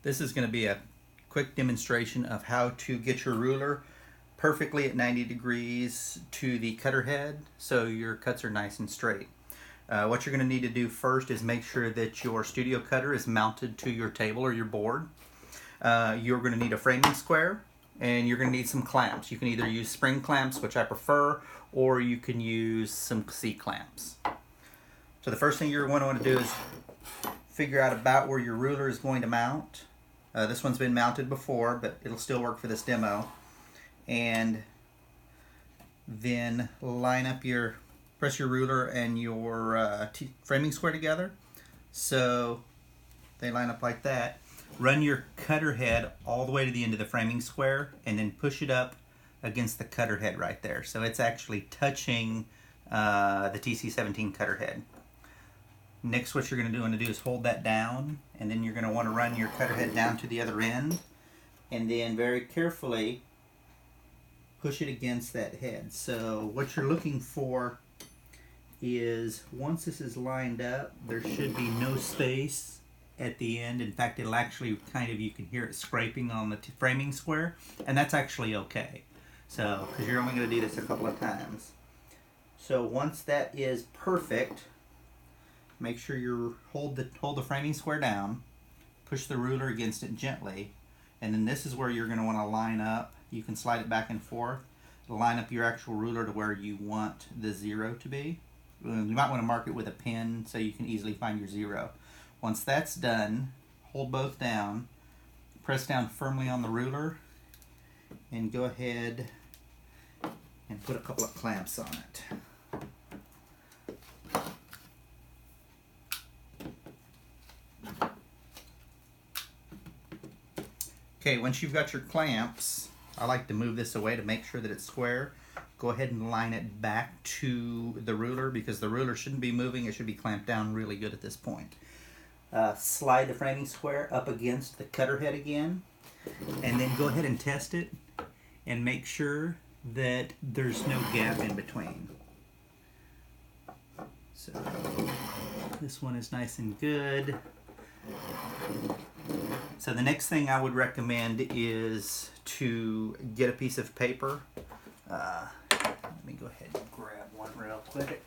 This is going to be a quick demonstration of how to get your ruler perfectly at 90 degrees to the cutter head so your cuts are nice and straight. What you're going to need to do first is make sure that your studio cutter is mounted to your table or your board. You're going to need a framing square, and you're going to need some clamps. You can either use spring clamps, which I prefer, or you can use some C-clamps. So the first thing you're going to want to do is figure out about where your ruler is going to mount. This one's been mounted before, but it'll still work for this demo. And then press your ruler and your framing square together so they line up like that. Run your cutter head all the way to the end of the framing square and then push it up against the cutter head right there. So it's actually touching the TC17 cutter head. Next, what you're going to do is hold that down, and then you're going to want to run your cutter head down to the other end, and then very carefully push it against that head. So what you're looking for is, once this is lined up, there should be no space at the end. In fact, it'll actually you can hear it scraping on the framing square, and that's actually okay. So, because you're only going to do this a couple of times. So once that is perfect, make sure you hold the framing square down, push the ruler against it gently, and then this is where you're going to want to line up. You can slide it back and forth to line up your actual ruler to where you want the 0 to be. You might want to mark it with a pen so you can easily find your 0. Once that's done, hold both down, press down firmly on the ruler, and go ahead and put a couple of clamps on it. Okay, once you've got your clamps, I like to move this away to make sure that it's square. Go ahead and line it back to the ruler, because the ruler shouldn't be moving. It should be clamped down really good at this point. Slide the framing square up against the cutter head again, and then go ahead and test it and make sure that there's no gap in between. So this one is nice and good. So the next thing I would recommend is to get a piece of paper. Let me go ahead and grab one real quick.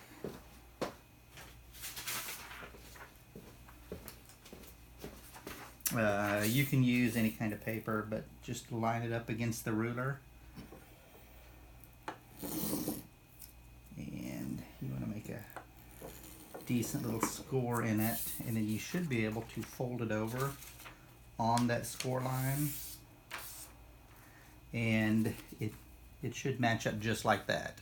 You can use any kind of paper, but just line it up against the ruler. And you want to make a decent little score in it, and then you should be able to fold it over on that score line, and it should match up just like that.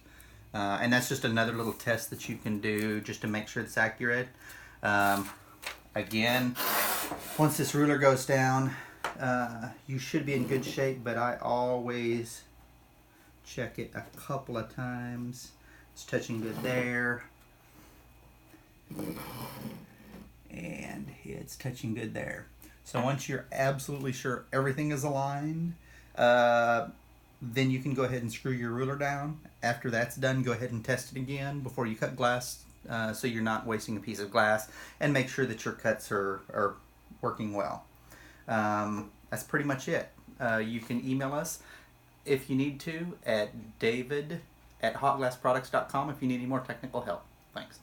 And that's just another little test that you can do just to make sure it's accurate. Again, once this ruler goes down, you should be in good shape, but I always check it a couple of times. It's touching good there, and it's touching good there. So once you're absolutely sure everything is aligned, then you can go ahead and screw your ruler down. After that's done, go ahead and test it again before you cut glass, so you're not wasting a piece of glass, and make sure that your cuts are working well. That's pretty much it. You can email us if you need to at david@hotglassproducts.com if you need any more technical help. Thanks.